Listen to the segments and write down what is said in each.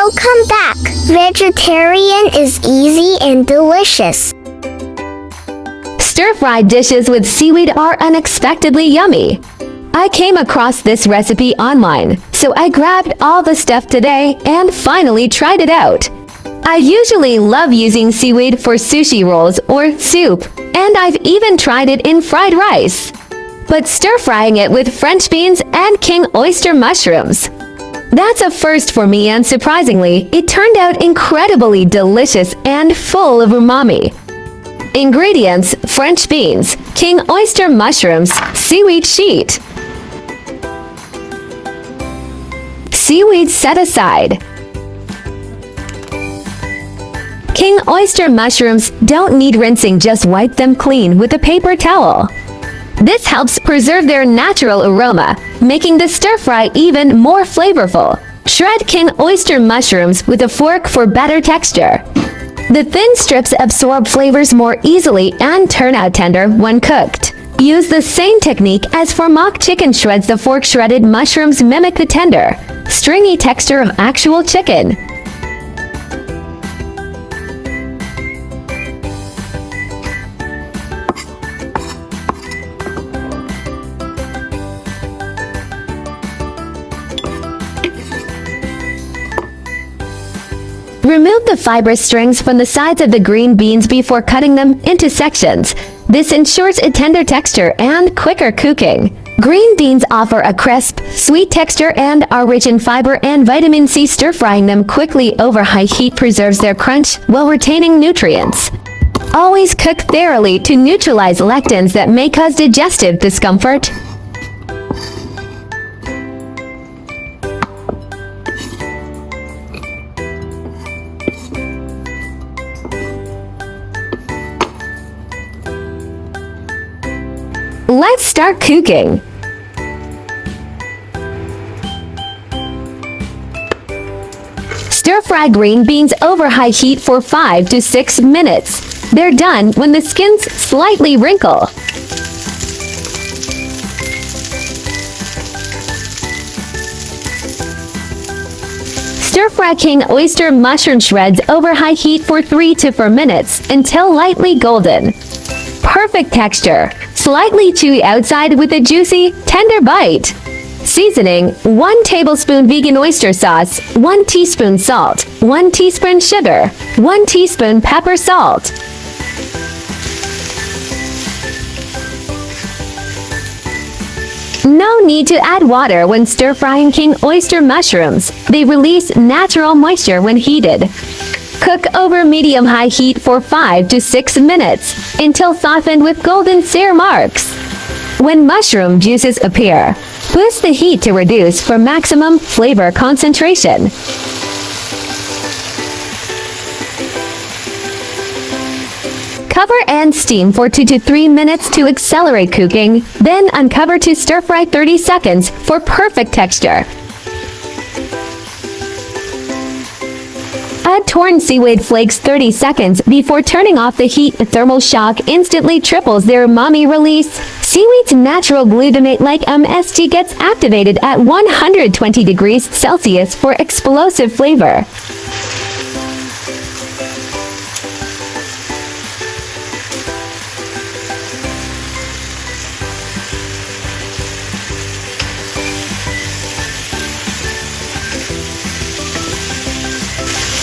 Welcome back. Vegetarian is easy and delicious. Stir-fried dishes with seaweed are unexpectedly yummy. I came across this recipe online, so I grabbed all the stuff today and finally tried it out. I usually love using seaweed for sushi rolls or soup, and I've even tried it in fried rice. But stir-frying it with French beans and king oyster mushrooms, that's a first for me, and surprisingly, it turned out incredibly delicious and full of umami. Ingredients: French beans, king oyster mushrooms, seaweed sheet. Seaweed set aside. King oyster mushrooms don't need rinsing, just wipe them clean with a paper towel. This helps preserve their natural aroma, making the stir-fry even more flavorful. Shred king oyster mushrooms with a fork for better texture. The thin strips absorb flavors more easily and turn out tender when cooked. Use the same technique as for mock chicken shreds. The fork shredded mushrooms mimic the tender, stringy texture of actual chicken. Remove the fibrous strings from the sides of the green beans before cutting them into sections. This ensures a tender texture and quicker cooking. Green beans offer a crisp, sweet texture and are rich in fiber and vitamin C. Stir-frying them quickly over high heat preserves their crunch while retaining nutrients. Always cook thoroughly to neutralize lectins that may cause digestive discomfort. Let's start cooking. Stir-fry green beans over high heat for 5 to 6 minutes. They're done when the skins slightly wrinkle. Stir-fry king oyster mushroom shreds over high heat for 3 to 4 minutes until lightly golden. Perfect texture, slightly chewy outside with a juicy, tender bite. Seasoning: 1 tablespoon vegan oyster sauce, 1 teaspoon salt, 1 teaspoon sugar, 1 teaspoon pepper salt. No need to add water when stir-frying king oyster mushrooms. They release natural moisture when heated. Cook over medium-high heat for 5 to 6 minutes until softened with golden sear marks. When mushroom juices appear, boost the heat to reduce for maximum flavor concentration. Cover and steam for 2 to 3 minutes to accelerate cooking, then uncover to stir-fry 30 seconds for perfect texture. Add torn seaweed flakes 30 seconds before turning off the heat. Thermal shock instantly triples their umami release. Seaweed's natural glutamate-like MSG gets activated at 120 degrees Celsius for explosive flavor.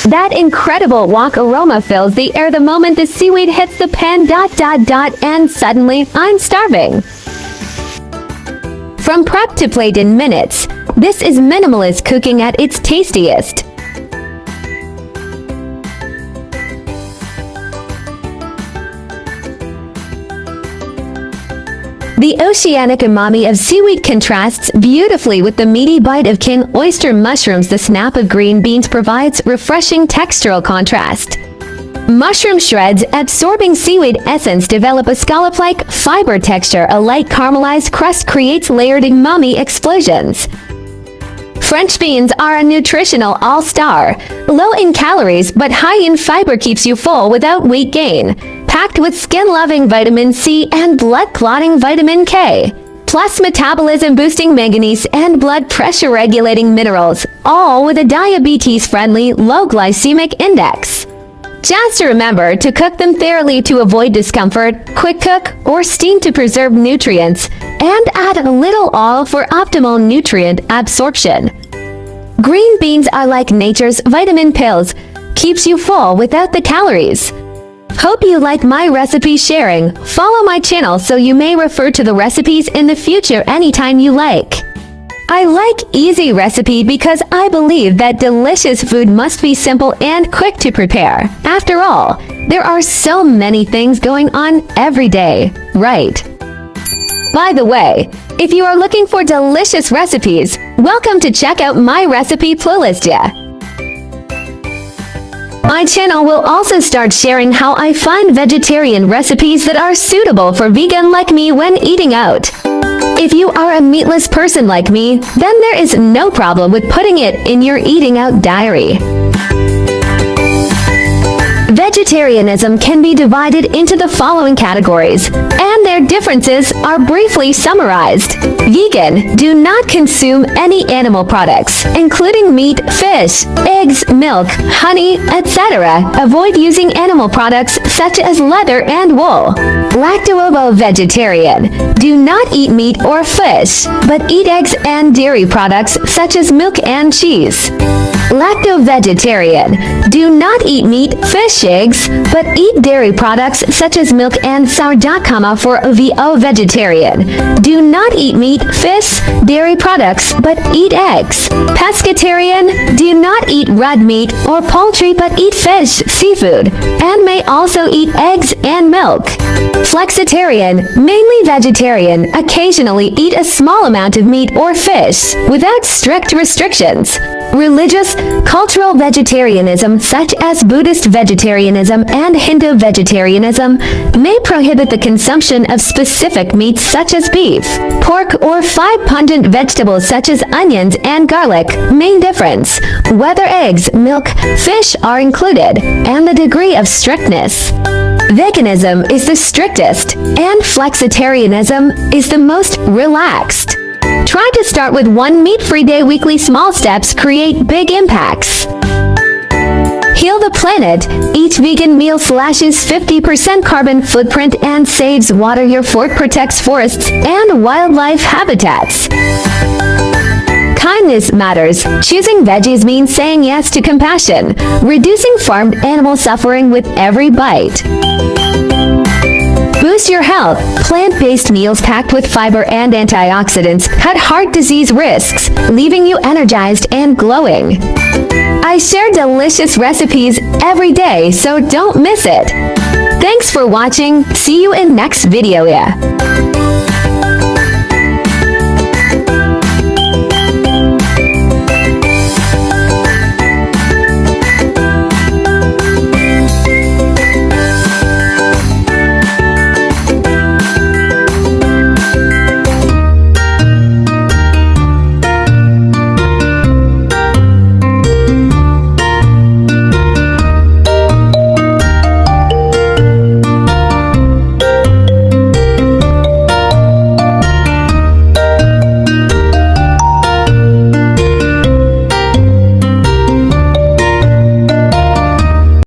That incredible wok aroma fills the air the moment the seaweed hits the pan. And suddenly, I'm starving. From prep to plate in minutes, this is minimalist cooking at its tastiest. The oceanic umami of seaweed contrasts beautifully with the meaty bite of king oyster mushrooms. The snap of green beans provides refreshing textural contrast. Mushroom shreds absorbing seaweed essence develop a scallop-like fiber texture. A light caramelized crust creates layered umami explosions. French beans are a nutritional all-star. Low in calories but high in fiber, keeps you full without weight gain. Packed with skin-loving vitamin C and blood-clotting vitamin K. plus metabolism-boosting manganese and blood pressure-regulating minerals, all with a diabetes-friendly, low glycemic index. Just remember to cook them thoroughly to avoid discomfort, quick cook, or steam to preserve nutrients, and add a little oil for optimal nutrient absorption. Green beans are like nature's vitamin pills, keeps you full without the calories. Hope you like my recipe sharing. Follow my channel so you may refer to the recipes in the future anytime you like. I like easy recipe because I believe that delicious food must be simple and quick to prepare. After all, there are so many things going on every day, right? By the way, if you are looking for delicious recipes, welcome to check out my recipe playlist. My channel will also start sharing how I find vegetarian recipes that are suitable for vegan like me when eating out. If you are a meatless person like me, then there is no problem with putting it in your eating out diary. Vegetarianism can be divided into the following categories, and their differences are briefly summarized. Vegan, do not consume any animal products, including meat, fish, eggs, milk, honey, etc. Avoid using animal products such as leather and wool. Lacto-ovo-vegetarian, do not eat meat or fish, but eat eggs and dairy products such as milk and cheese. Lacto-vegetarian, do not eat meat, fish, eggs, but eat dairy products such as milk and sourdough. For VO-vegetarian, do not eat meat, fish, dairy products, but eat eggs. Pescatarian, do not eat red meat or poultry but eat fish, seafood, and may also eat eggs and milk. Flexitarian, mainly vegetarian, occasionally eat a small amount of meat or fish, without strict restrictions. Religious, cultural vegetarianism such as Buddhist vegetarianism and Hindu vegetarianism may prohibit the consumption of specific meats such as beef, pork, or 5 pungent vegetables such as onions and garlic. Main difference: whether eggs, milk, fish are included, and the degree of strictness. Veganism is the strictest, and flexitarianism is the most relaxed. Try to start with 1 meat-free day. Weekly small steps create big impacts. Heal the planet. Each vegan meal slashes 50% carbon footprint and saves water. Your fork protects forests and wildlife habitats. Kindness matters. Choosing veggies means saying yes to compassion, reducing farmed animal suffering with every bite. Boost your health. Plant-based meals packed with fiber and antioxidants cut heart disease risks, leaving you energized and glowing. I share delicious recipes every day, so don't miss it. Thanks for watching. See you in next video.